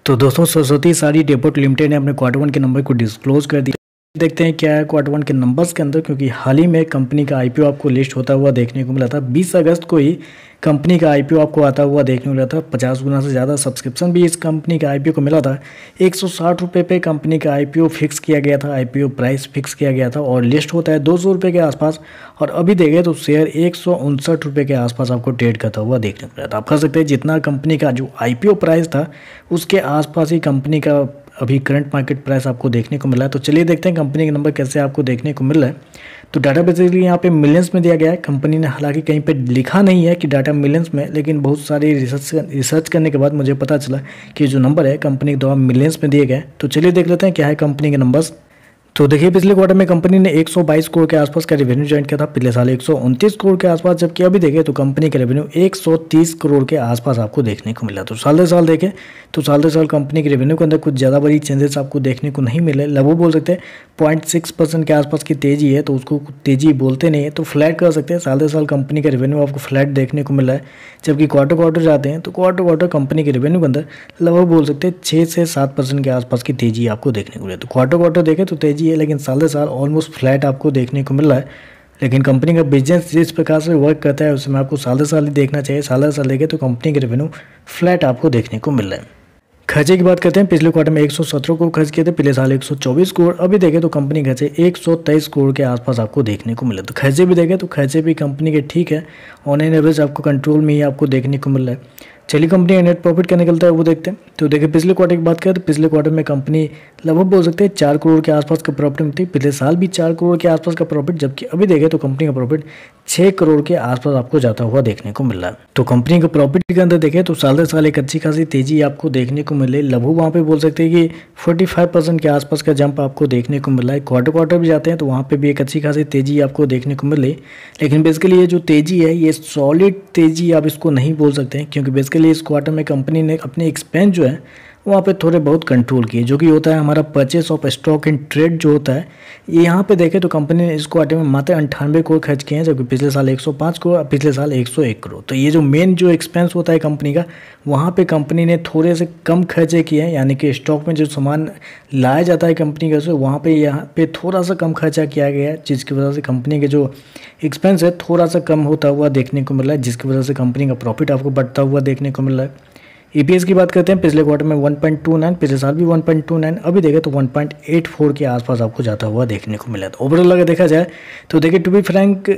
तो दोस्तों Saraswati sari deputy limited ने अपने क्वार्टर वन के नंबर को डिस्क्लोज कर दिया। देखते हैं क्या है क्वार्टर वन के नंबर्स के अंदर, क्योंकि हाल ही में कंपनी का आईपीओ आपको लिस्ट होता हुआ देखने को मिला था। 20 अगस्त को ही कंपनी का आईपीओ आपको आता हुआ देखने को मिला था। 50 गुना से ज़्यादा सब्सक्रिप्शन भी इस कंपनी का आईपीओ को मिला था। 160 रुपये पे कंपनी का आईपीओ फिक्स किया गया था, आईपीओ प्राइस फिक्स किया गया था और लिस्ट होता है 200 रुपये के आसपास। और अभी देखें तो शेयर 159 रुपये के आसपास आपको ट्रेड करता हुआ देखने को मिला था। आप कह सकते हैं जितना कंपनी का जो आईपीओ प्राइस था उसके आसपास ही कंपनी का अभी करंट मार्केट प्राइस आपको देखने को मिला है। तो चलिए देखते हैं कंपनी का नंबर कैसे आपको देखने को मिल रहा है। तो डाटा बेसिकली यहाँ पे मिलियंस में दिया गया है। कंपनी ने हालांकि कहीं पे लिखा नहीं है कि डाटा मिलियंस में, लेकिन बहुत सारी रिसर्च करने के बाद मुझे पता चला कि जो नंबर है कंपनी के द्वारा मिलियंस में दिए गए। तो चलिए देख लेते हैं क्या है कंपनी के नंबर्स। तो देखिए पिछले क्वार्टर में कंपनी ने 122 करोड़ के आसपास का रेवेन्यू जनरेट किया था। पिछले साल 129 करोड़ के आसपास, जबकि अभी देखें तो कंपनी का रेवेन्यू 130 करोड़ के आसपास आपको देखने को मिला। तो साल दर साल देखें तो साल दर साल कंपनी के रेवेन्यू के अंदर कुछ ज़्यादा बड़ी चेंजेस आपको देखने को नहीं मिले। लगभग बोल सकते हैं 0.6% के आसपास की तेजी है, तो उसको तेजी बोलते नहीं है, तो फ्लैट कर सकते हैं। साल दर साल कंपनी का रेवेन्यू आपको फ्लैट देखने को मिल रहा है। जबकि क्वार्टर जाते हैं तो क्वार्टर कंपनी के रेवेन्यू के अंदर लगभग बोल सकते हैं 6 से 7% के आसपास की तेजी आपको देखने को मिले। तो क्वार्टर देखें तो तेजी है, लेकिन साल दर साल ऑलमोस्ट फ्लैट आपको देखने को मिल रहा है। लेकिन कंपनी का बिजनेस जिस प्रकार से वर्क करता है उसमें आपको साल दर साल ही देखना चाहिए। साल दर साल देखें तो कंपनी के रेवेन्यू फ्लैट आपको देखने को मिल रहा है। खर्चे की बात करते हैं। पिछले क्वार्टर में 117 करोड़ खर्च किए थे, पिछले साल 124 करोड़। अभी देखें तो कंपनी खर्चे 123 करोड़ के आसपास आपको देखने को मिले। तो खर्चे भी देखें तो खर्चे भी कंपनी के ठीक है, ऑन एन एवरेज आपको कंट्रोल में ही आपको देखने को मिल रहा है। चलिए कंपनी का नेट प्रॉफिट क्या निकलता है वो देखते हैं। तो देखिए पिछले क्वार्टर की बात करें तो पिछले क्वार्टर में कंपनी लगभग बोल सकते हैं 4 करोड़ के आसपास का प्रॉफिट मिलती है। पिछले साल भी 4 करोड़ के आसपास का प्रॉफिट, जबकि अभी देखें तो कंपनी का प्रॉफिट 6 करोड़ के आसपास आपको जाता हुआ देखने को मिल रहा है। तो कंपनी का प्रॉफिट के अंदर देखें तो साल दर साल एक अच्छी खासी तेजी आपको देखने को मिले। लगभग वहाँ पे बोल सकते हैं कि 45% के आसपास का जंप आपको देखने को मिल रहा है। क्वार्टर भी जाते हैं तो वहाँ पे भी एक अच्छी खासी तेजी आपको देखने को मिले। लेकिन बेसिकली ये जो तेजी है ये सॉलिड तेजी आप इसको नहीं बोल सकते हैं, क्योंकि बेसिकली इस क्वार्टर में कंपनी ने अपने एक्सपेंस जो है वहाँ पे थोड़े बहुत कंट्रोल किए, जो कि होता है हमारा purchase of stock in trade जो होता है। ये यहाँ पे देखें तो कंपनी ने इस क्वार्टर में मात्र 98 करोड़ खर्च किए हैं, जबकि पिछले साल 105 करोड़, पिछले साल 101 करोड़। तो ये जो मेन जो एक्सपेंस होता है कंपनी का, वहाँ पे कंपनी ने थोड़े से कम खर्चे किए हैं। यानी कि स्टॉक में जो सामान लाया जाता है कंपनी का से वहाँ पे यहाँ पे थोड़ा सा कम खर्चा किया गया है, जिसकी वजह से कंपनी के जो एक्सपेंस है थोड़ा सा कम होता हुआ देखने को मिल रहा है, जिसकी वजह से कंपनी का प्रॉफिट आपको बढ़ता हुआ देखने को मिल रहा है। ईपीएस की बात करते हैं। पिछले क्वार्टर में 1.29, पिछले साल भी 1.29, अभी देखें तो 1.84 के आसपास आपको जाता हुआ देखने को मिला। तो ओवरऑल अगर देखा जाए तो देखिए टू बी फ्रैंक,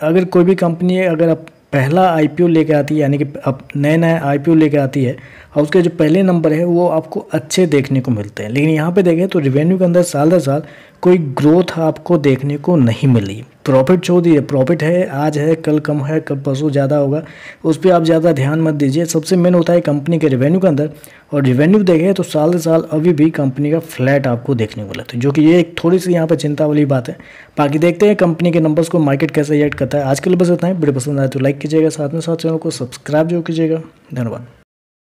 अगर कोई भी कंपनी है अगर आप पहला आईपीओ लेके आती है, यानी कि अब नए आईपीओ लेके आती है और उसके जो पहले नंबर है वो आपको अच्छे देखने को मिलते हैं। लेकिन यहाँ पे देखें तो रेवेन्यू के अंदर साल दर साल कोई ग्रोथ आपको देखने को नहीं मिली। प्रॉफिट छोड़ दिए, प्रॉफिट है आज है कल कम है, कल परसों ज़्यादा होगा, उस पर आप ज़्यादा ध्यान मत दीजिए। सबसे मेन होता है कंपनी के रेवेन्यू के अंदर, और रेवेन्यू देखें तो साल दर साल अभी भी कंपनी का फ्लैट आपको देखने को मिला था, जो कि ये एक थोड़ी सी यहाँ पर चिंता वाली बात है। बाकी देखते हैं कंपनी के नंबर्स को मार्केट कैसे रिएक्ट करता है। आज के लिए बस इतना ही। वीडियो पसंद आए तो लाइक कीजिएगा, साथ में साथ चैनल को सब्सक्राइब जरूर कीजिएगा। धन्यवाद।